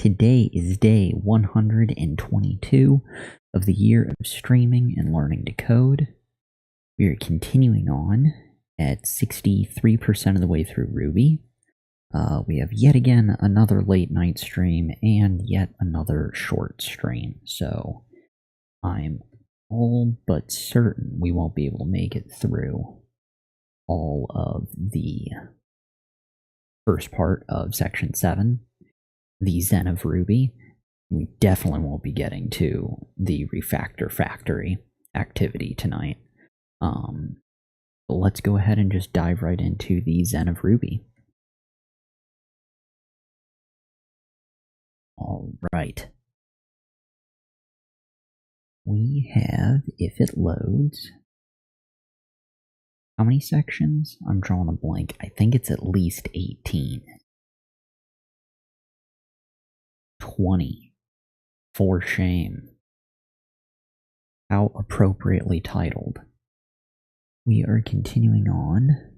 Today is day 122 of the year of streaming and learning to code. We are continuing on at 63% of the way through Ruby. We have yet again another late night stream and yet another short stream, so I'm all but certain we won't be able to make it through all of the first part of section 7, the Zen of Ruby. We definitely won't be getting to the refactor factory activity tonight. But let's go ahead and just dive right into the Zen of Ruby. All right. We have, if it loads, how many sections? I'm drawing a blank. I think it's at least 18. 20. For shame. How appropriately titled. We are continuing on.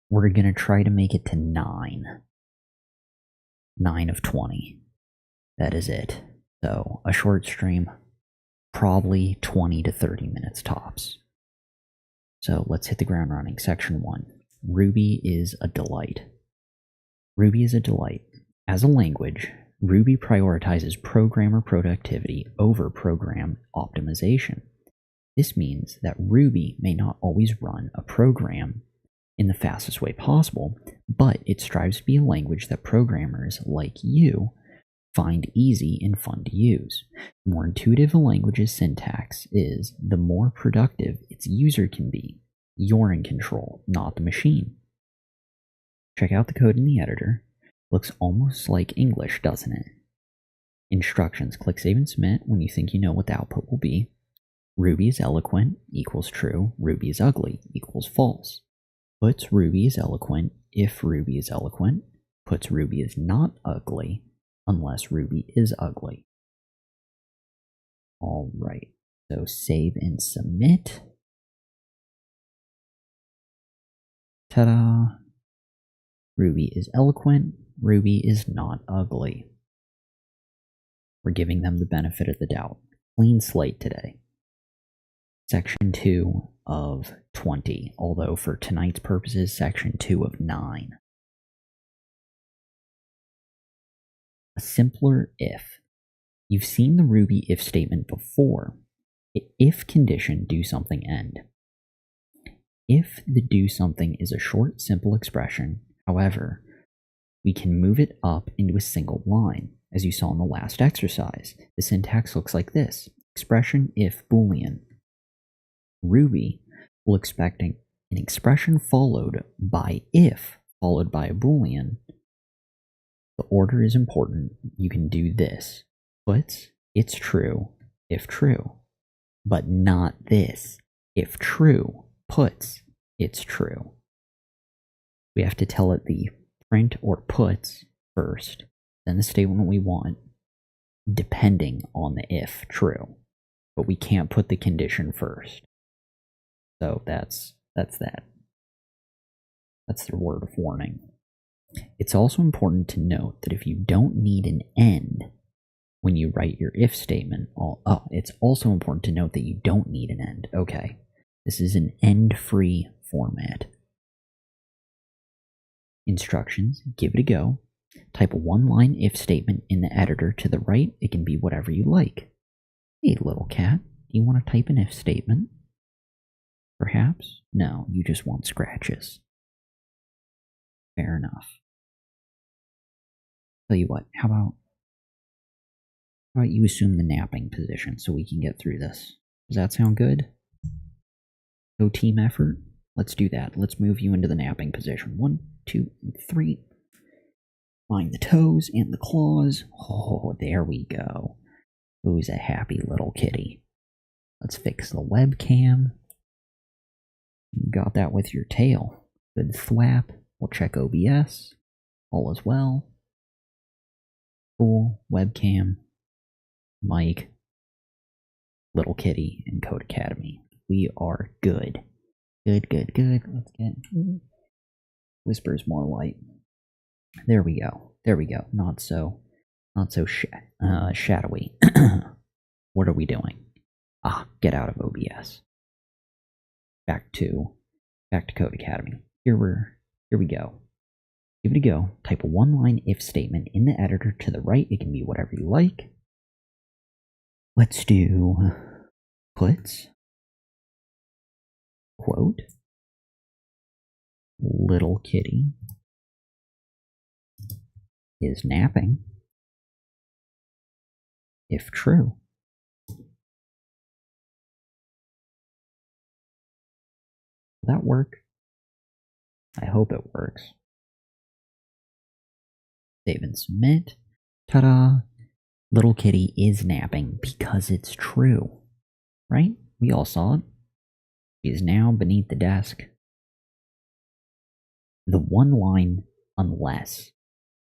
We're going to try to make it to 9. 9 of 20. That is it. So, a short stream, probably 20 to 30 minutes tops. So, let's hit the ground running. Section 1. Ruby is a delight. Ruby is a delight. As a language, Ruby prioritizes programmer productivity over program optimization. This means that Ruby may not always run a program in the fastest way possible, but it strives to be a language that programmers like you find easy and fun to use. The more intuitive a language's syntax is, the more productive its user can be. You're in control, not the machine. Check out the code in the editor. Looks almost like English, doesn't it? Instructions. Click Save and Submit when you think you know what the output will be. Ruby is eloquent equals true. Ruby is ugly equals false. Puts Ruby is eloquent if Ruby is eloquent. Puts Ruby is not ugly unless Ruby is ugly. Alright, so save and submit. Ta-da! Ruby is eloquent. Ruby is not ugly. We're giving them the benefit of the doubt. Clean slate today. Section 2 of 20, although for tonight's purposes, section 2 of 9. A simpler if. You've seen the Ruby if statement before. If condition do something end. If the do something is a short, simple expression, however, we can move it up into a single line, as you saw in the last exercise. The syntax looks like this. Expression if Boolean. Ruby will expect an expression followed by if, followed by a Boolean. The order is important. You can do this. Puts, it's true, if true. But not this. If true, puts, it's true. We have to tell it the print or puts first, then the statement we want, depending on the if true. But we can't put the condition first. So that's that. That's the word of warning. It's also important to note that if you don't need an end when you write your if statement, it's also important to note that you don't need an end. Okay, this is an end-free format. Instructions, give it a go. Type a one-line if statement in the editor to the right. It can be whatever you like. Hey, little cat, do you want to type an if statement? Perhaps? No, you just want scratches. Fair enough. Tell you what, how about you assume the napping position so we can get through this? Does that sound good? No team effort? Let's do that. Let's move you into the napping position. 1, 2, and 3. Find the toes and the claws. Oh, there we go. Who's a happy little kitty? Let's fix the webcam. You got that with your tail. Good thwap. We'll check OBS. All is well. Cool. Webcam. Mic. Little kitty and Codecademy. We are good. Good. Let's get whispers more light. There we go. There we go. Not so shadowy. What are we doing? Get out of OBS. Back to Codecademy. Here we go. Give it a go. Type a one-line if statement in the editor to the right. It can be whatever you like. Let's do puts, quote, little kitty is napping, if true. Will that work? I hope it works. Save and submit. Ta-da! Little kitty is napping because it's true. Right? We all saw it. She is now beneath the desk. The one line unless.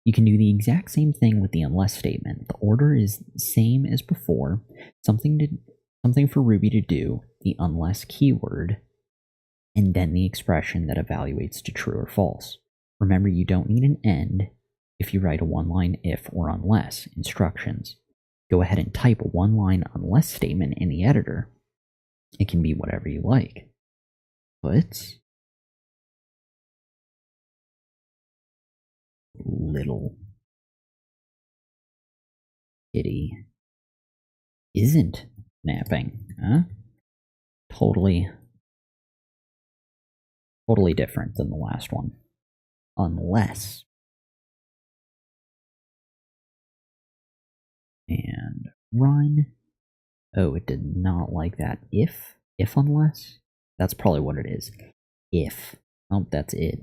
You can do the exact same thing with the unless statement. The order is the same as before. Something for Ruby to do, the unless keyword, and then the expression that evaluates to true or false. Remember, you don't need an end if you write a one-line if or unless instructions. Go ahead and type a one-line unless statement in the editor. It can be whatever you like. Puts little kitty isn't napping, huh? Totally different than the last one. Unless. And run. Oh, it did not like that. If unless? That's probably what it is. If. Oh, that's it.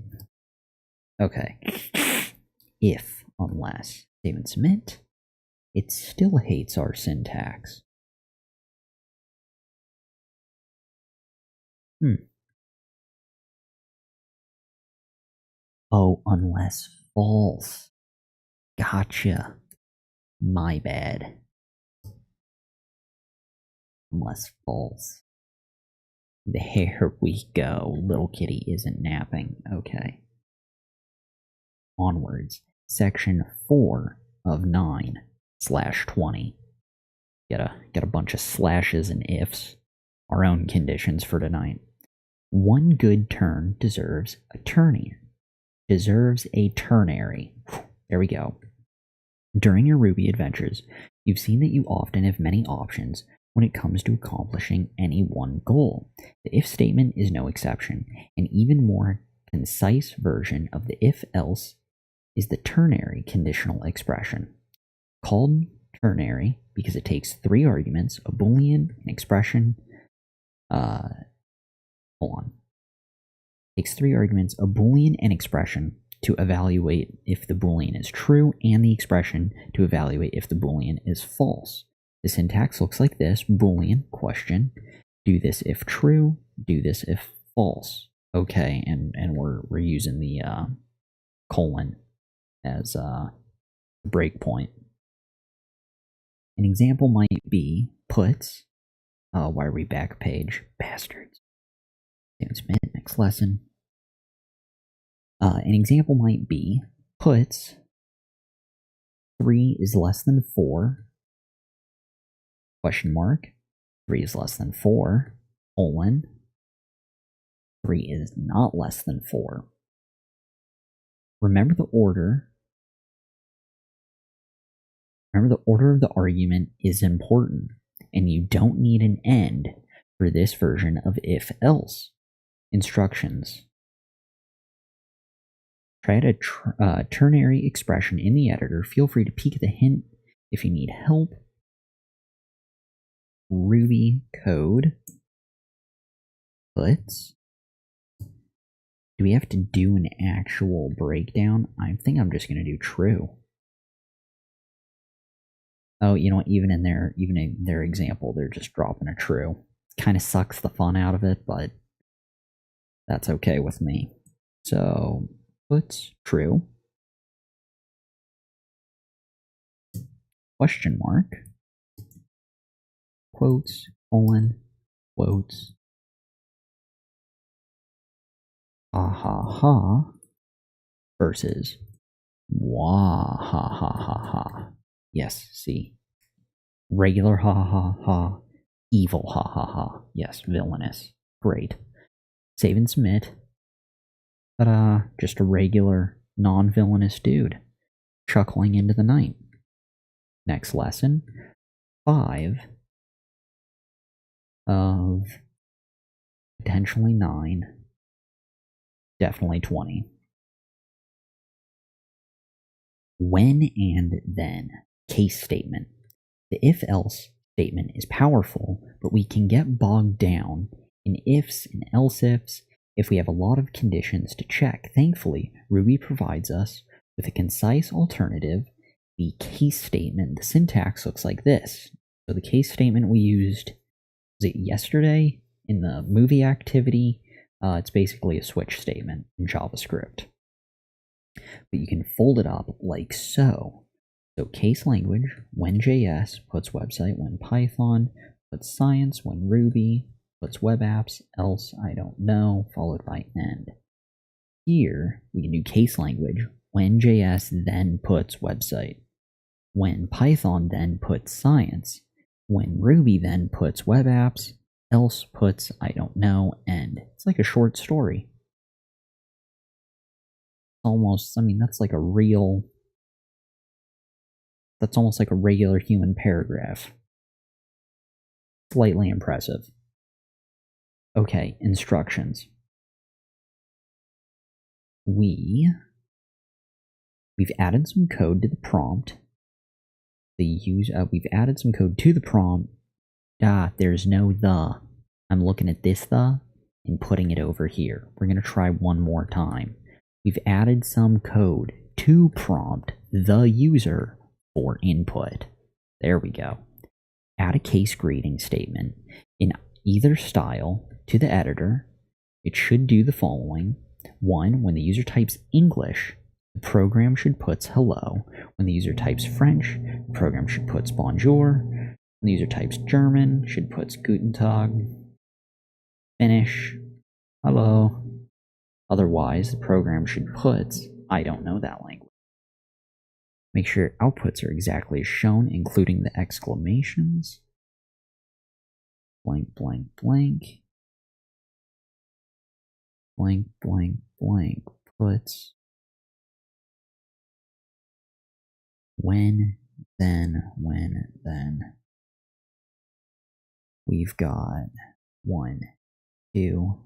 Okay. If unless. Save and submit. It still hates our syntax. Oh, unless false. Gotcha. My bad. Unless false. There we go. Little kitty isn't napping. Okay. Onwards. Section 4 of 9/20. Get a bunch of slashes and ifs. Our own conditions for tonight. One good turn deserves a ternary. Deserves a ternary. There we go. During your Ruby adventures, you've seen that you often have many options when it comes to accomplishing any one goal. The if statement is no exception. An even more concise version of the if-else is the ternary conditional expression. Called ternary because it takes 3 arguments, a boolean, an expression, takes 3 arguments, a boolean and expression to evaluate if the boolean is true, and the expression to evaluate if the boolean is false. The syntax looks like this: boolean, question, do this if true, do this if false. Okay, and we're using the colon as a breakpoint. An example might be puts. Why are we back page? Bastards. Next lesson. An example might be puts 3 is less than 4, question mark, 3 is less than 4, colon, 3 is not less than 4. Remember the order. Remember the order of the argument is important, and you don't need an end for this version of if-else. Instructions. Try a ternary expression in the editor. Feel free to peek at the hint if you need help. Ruby code. Puts. Do we have to do an actual breakdown? I think I'm just going to do true. Oh, you know what? Even in their example, they're just dropping a true. Kind of sucks the fun out of it, but that's okay with me. So, puts true. Question mark. Quotes, colon, quotes. Ha ha ha. Versus Wah, ha, ha, ha, ha. Yes, see. Regular ha, ha, ha. Evil ha, ha, ha. Yes, villainous. Great. Save and submit. Ta-da, just a regular, non-villainous dude. Chuckling into the night. Next lesson. 5 of potentially 9. Definitely 20. When and then. Case statement. The if-else statement is powerful, but we can get bogged down in ifs and else-ifs if we have a lot of conditions to check. Thankfully, Ruby provides us with a concise alternative, the case statement. The syntax looks like this. So the case statement we used, was it yesterday in the movie activity? It's basically a switch statement in JavaScript. But you can fold it up like so. So case language, when JS, puts website, when Python, puts science, when Ruby, puts web apps, else I don't know, followed by end. Here, we can do case language, when JS, then puts website, when Python, then puts science, when Ruby, then puts web apps, else puts I don't know, end. It's like a short story. Almost, I mean, that's like a real... That's almost like a regular human paragraph. Slightly impressive. Okay, instructions. We've added some code to the prompt. We've added some code to the prompt. There's no the. I'm looking at this the and putting it over here. We're going to try one more time. We've added some code to prompt the user for input. There we go. Add a case greeting statement in either style to the editor. It should do the following. 1. When the user types English, the program should put hello. When the user types French, the program should put bonjour. When the user types German, should put guten Tag. Finnish, hello. Otherwise, the program should put I don't know that language. Make sure outputs are exactly as shown, including the exclamations. Blank, blank, blank. Blank, blank, blank. Puts. When, then. We've got 1, 2,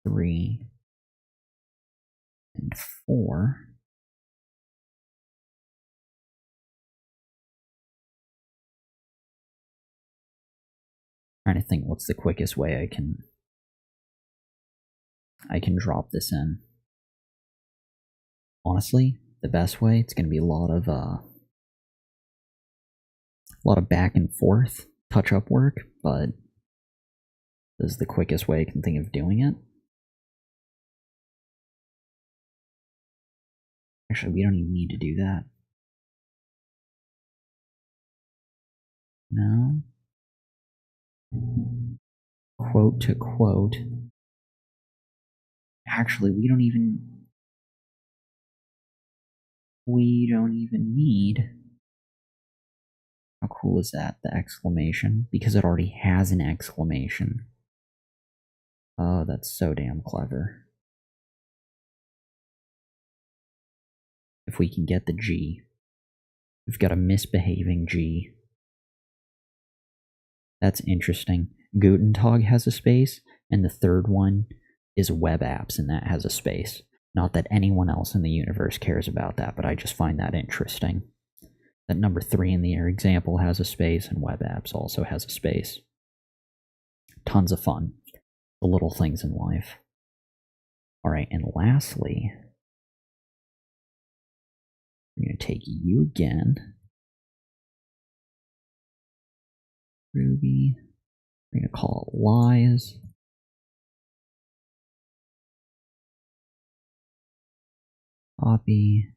3, and 4. Trying to think what's the quickest way I can drop this in. Honestly, the best way, it's going to be a lot of back and forth touch-up work, but this is the quickest way I can think of doing it. Actually, we don't even need to do that. No. Quote to quote. Actually, we don't even need. How cool is that, the exclamation? Because it already has an exclamation. Oh, that's so damn clever. If we can get the G. We've got a misbehaving G. That's interesting. Guten Tag has a space, and the third one is web apps, and that has a space. Not that anyone else in the universe cares about that, but I just find that interesting. That number 3 in the example has a space, and web apps also has a space. Tons of fun. The little things in life. Alright, and lastly, I'm going to take you again. Ruby. We're going to call it lies. Copy.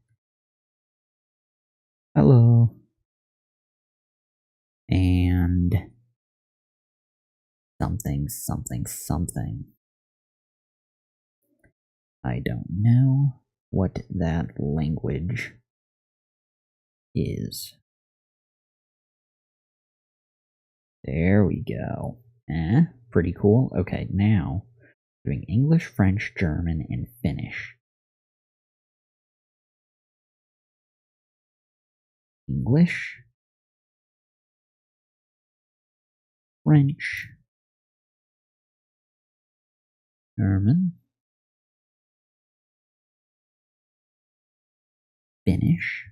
Hello. And something. I don't know. what that language is. There we go. Pretty cool. Okay, now doing English, French, German, and Finnish. English, French, German, Finnish,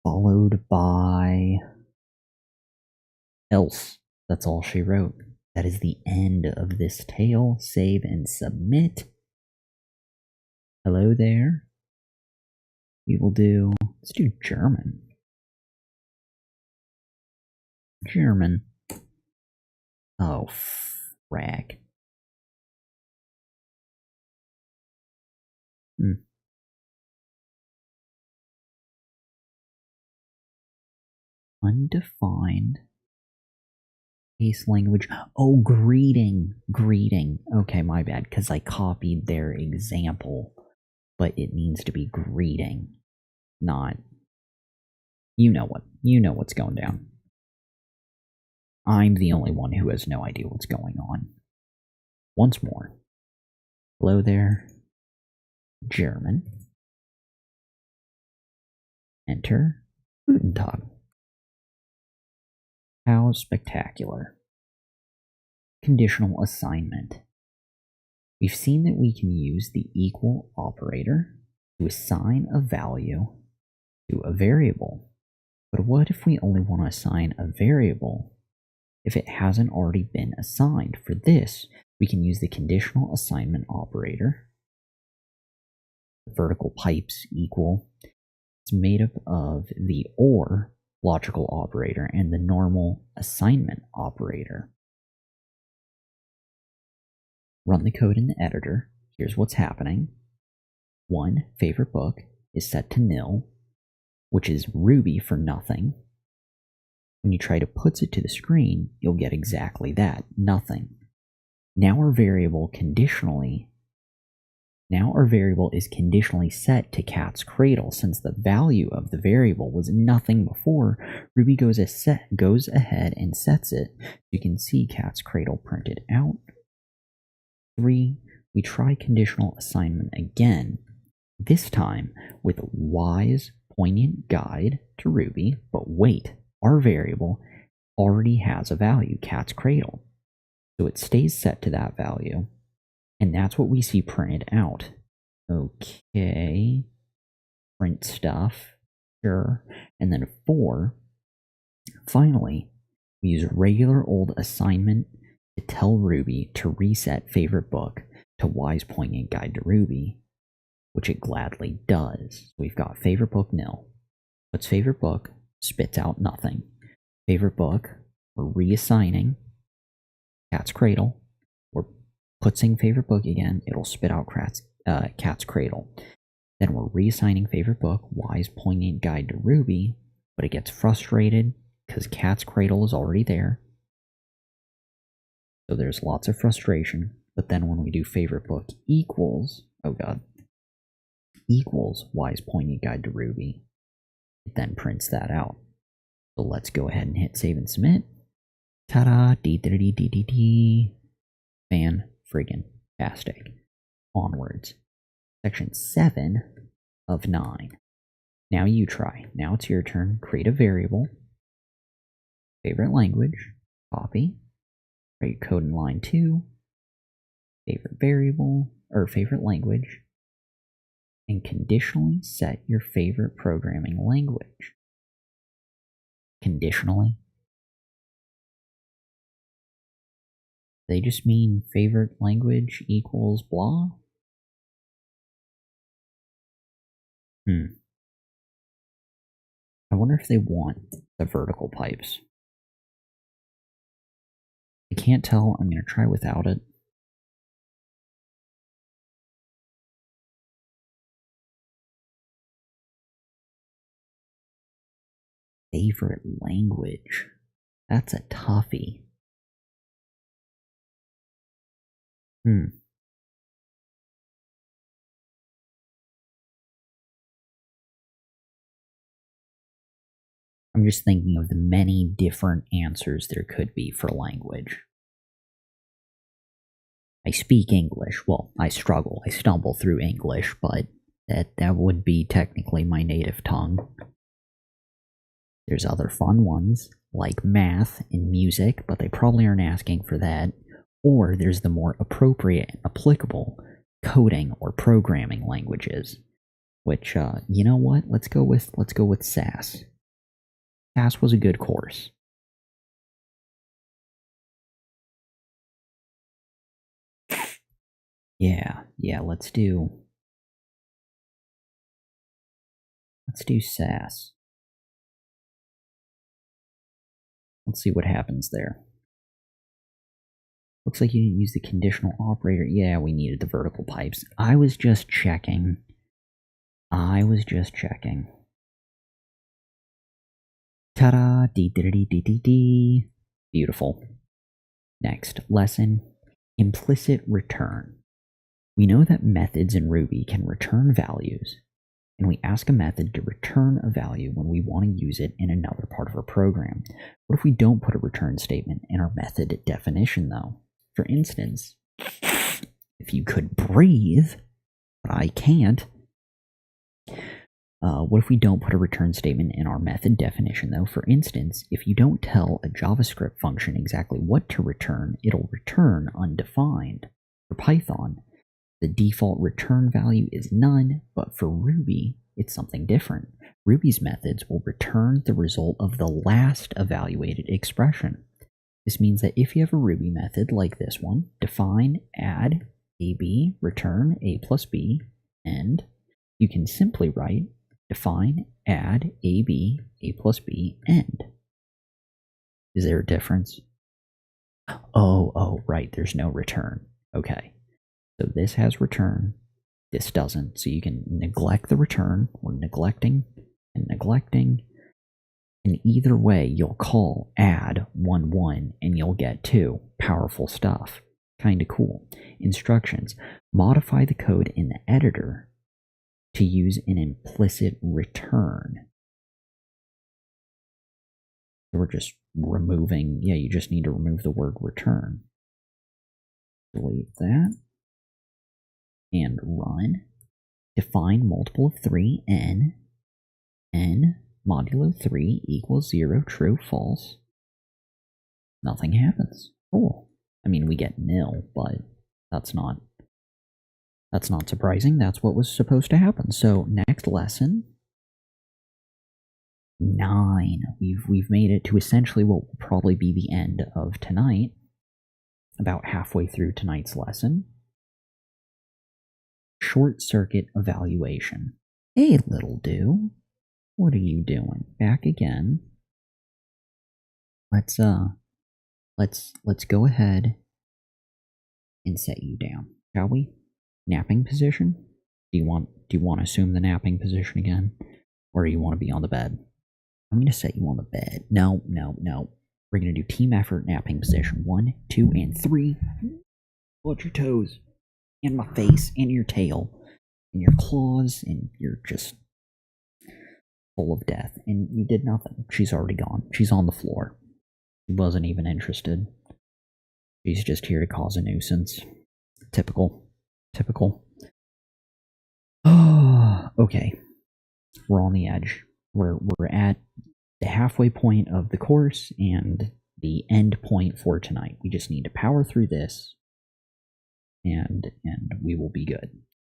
followed by else. That's all she wrote. That is the end of this tale. Save and submit. Hello there. We will do, let's do German. German. Oh, frag. Undefined case language. Oh, greeting. Greeting. Okay, my bad, because I copied their example, but it needs to be greeting, not. You know what's going down. I'm the only one who has no idea what's going on. Once more. Hello there. German. Enter. Guten Tag. How spectacular. Conditional assignment. We've seen that we can use the equal operator to assign a value to a variable. But what if we only want to assign a variable if it hasn't already been assigned? For this, we can use the conditional assignment operator. Vertical pipes equal. It's made up of the OR logical operator and the normal assignment operator. Run the code in the editor. Here's what's happening. 1 favorite book is set to nil, which is Ruby for nothing. When you try to put it to the screen, you'll get exactly that, nothing. Now our variable is conditionally set to cat's cradle. Since the value of the variable was nothing before, Ruby goes ahead and sets it. You can see cat's cradle printed out. 3, we try conditional assignment again, this time with wise poignant guide to Ruby, but wait, our variable already has a value, cat's cradle. So it stays set to that value. And that's what we see printed out. Okay. Print stuff. Sure. And then 4. Finally, we use regular old assignment to tell Ruby to reset favorite book to wise poignant guide to Ruby, which it gladly does. We've got favorite book nil. Puts favorite book, spits out nothing. Favorite book, we're reassigning cat's cradle. Puts in favorite book again, it'll spit out cat's cradle. Then we're reassigning favorite book, wise poignant guide to Ruby, but it gets frustrated because cat's cradle is already there. So there's lots of frustration. But then when we do favorite book equals, oh god, equals wise poignant guide to Ruby, it then prints that out. So let's go ahead and hit save and submit. Ta-da! Dee-dee-dee-dee-dee. Fan friggin' tastic. Onwards. Section 7 of 9. Now you try. Now it's your turn. Create a variable. Favorite language. Copy. Write code in line 2. Favorite variable, or favorite language. And conditionally set your favorite programming language. Conditionally. They just mean favorite language equals blah? I wonder if they want the vertical pipes. I can't tell. I'm going to try without it. Favorite language. That's a toughie. I'm just thinking of the many different answers there could be for language. I speak English. Well, I stumble through English, but that would be technically my native tongue. There's other fun ones, like math and music, but they probably aren't asking for that. Or there's the more appropriate and applicable coding or programming languages, which, you know what? Let's go with SAS. SAS was a good course. Yeah, let's do SAS. Let's see what happens there. Looks like you didn't use the conditional operator. Yeah, we needed the vertical pipes. I was just checking. Ta-da! Dee-dee-dee-dee-dee-dee. Beautiful. Next lesson, implicit return. We know that methods in Ruby can return values, and we ask a method to return a value when we want to use it in another part of our program. What if we don't put a return statement in our method definition, though? For instance, if you could breathe, but I can't, what if we don't put a return statement in our method definition, though? For instance, if you don't tell a JavaScript function exactly what to return, it'll return undefined. For Python, the default return value is none, but for Ruby, it's something different. Ruby's methods will return the result of the last evaluated expression. This means that if you have a Ruby method like this one, define add AB, return A plus B, end, you can simply write define add AB, A plus B, end. Is there a difference? Oh, right, there's no return. Okay. So this has return, this doesn't. So you can neglect the return, or neglecting and neglecting. And either way, you'll call add 1 and you'll get 2. Powerful stuff. Kinda cool. Instructions. Modify the code in the editor to use an implicit return. So we're just removing, you just need to remove the word return. Delete that. And run. Define multiple of 3, n modulo 3 equals 0, true, false. Nothing happens. Cool. I mean, we get nil, but that's not surprising. That's what was supposed to happen. So next lesson, 9. We've made it to essentially what will probably be the end of tonight. About halfway through tonight's lesson. Short circuit evaluation. Hey, little do. What are you doing? Back again. Let's go ahead and set you down, shall we? Napping position? Do you want to assume the napping position again? Or do you want to be on the bed? I'm gonna set you on the bed. No. We're gonna do team effort napping position. 1, 2, and 3. Watch your toes. And my face, and your tail, and your claws, and you're just full of death. And you did nothing. She's already gone. She's on the floor. She wasn't even interested. She's just here to cause a nuisance. Typical. Oh, okay. We're on the edge. We're at the halfway point of the course and the end point for tonight. We just need to power through this. And we will be good.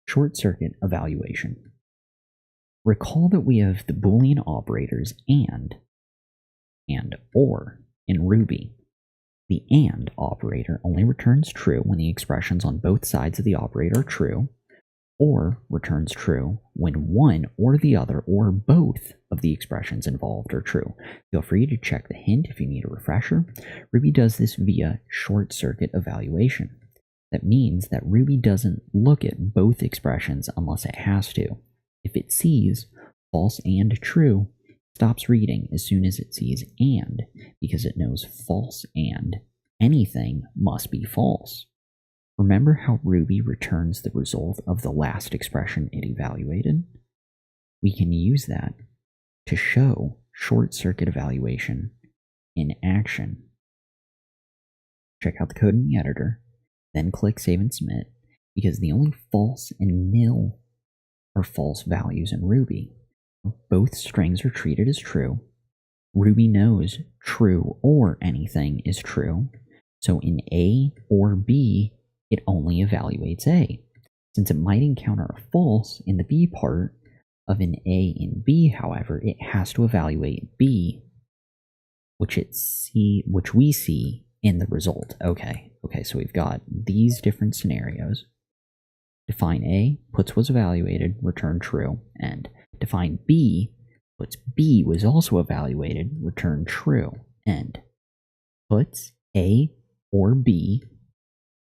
Short circuit evaluation. Recall that we have the Boolean operators and or in Ruby. The AND operator only returns true when the expressions on both sides of the operator are true, or returns true when one or the other or both of the expressions involved are true. Feel free to check the hint if you need a refresher. Ruby does this via short circuit evaluation. That means that Ruby doesn't look at both expressions unless it has to. If it sees false and true, it stops reading as soon as it sees and, because it knows false and anything must be false. Remember how Ruby returns the result of the last expression it evaluated? We can use that to show short circuit evaluation in action. Check out the code in the editor, then click Save and Submit, because the only false and nil are false values in Ruby. Both strings are treated as true. Ruby knows true or anything is true, so in A or B, it only evaluates A. Since it might encounter a false in the B part of an A in B, however, it has to evaluate B, which we see in the result. Okay, so we've got these different scenarios. Define A, puts was evaluated, return true, end. Define B, puts B was also evaluated, return true, end. Puts A or B,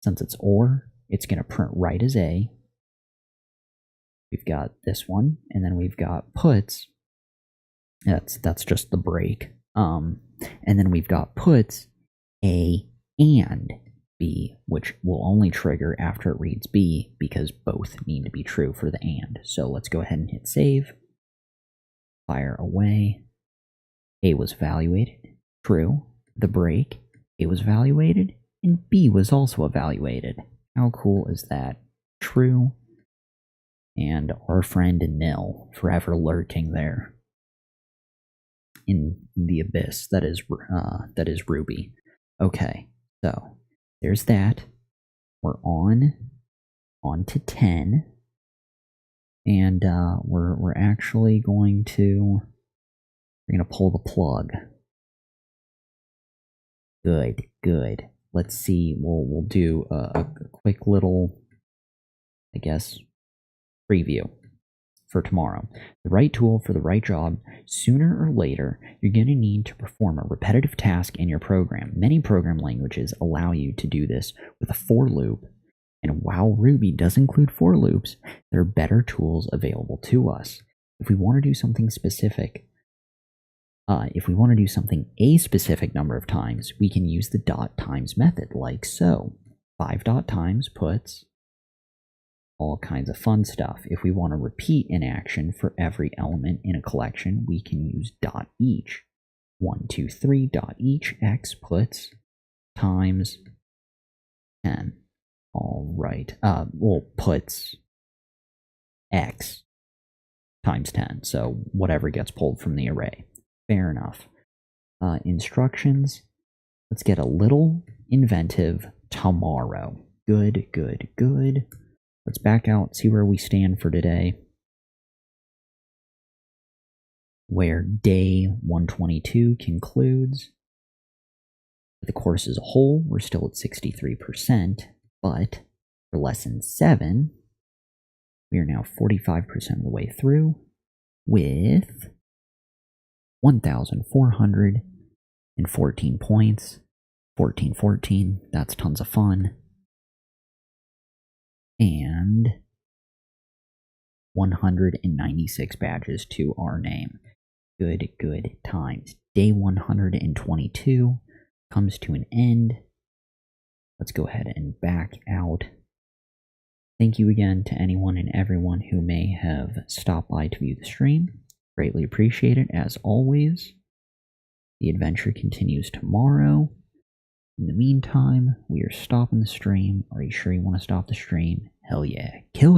since it's OR, it's going to print right as A. We've got this one, and then we've got puts. That's just the break. And then we've got puts A and B, which will only trigger after it reads B because both need to be true for the AND. So let's go ahead and hit save. Fire away. A was evaluated, true. The break, A was evaluated, and B was also evaluated. How cool is that? True. And our friend nil, forever lurking there in the abyss that is Ruby. Okay, so there's that. We're on to 10, and we're actually going to pull the plug. Good. Let's see. We'll do a quick little, I guess, preview for tomorrow. The right tool for the right job. Sooner or later, you're going to need to perform a repetitive task in your program. Many program languages allow you to do this with a for loop, and while Ruby does include for loops, there are better tools available to us. If we want to do something specific, a specific number of times, we can use the dot times method, like so. 5 dot times puts all kinds of fun stuff. If we want to repeat an action for every element in a collection, we can use dot each. 1, 2, 3 dot each x puts times 10. All right. Puts x times 10. So whatever gets pulled from the array. Fair enough. Instructions. Let's get a little inventive tomorrow. Good. Let's back out, see where we stand for today. Where day 122 concludes. For the course as a whole, we're still at 63%, but for lesson 7, we are now 45% of the way through with 1,414 points. 14, that's tons of fun. And 196 badges to our name. Good times. Day 122 comes to an end. Let's go ahead and back out. Thank you again to anyone and everyone who may have stopped by to view the stream. Greatly appreciate it, as always. The adventure continues tomorrow. In the meantime, we are stopping the stream. Are you sure you want to stop the stream? Hell yeah. Kill it.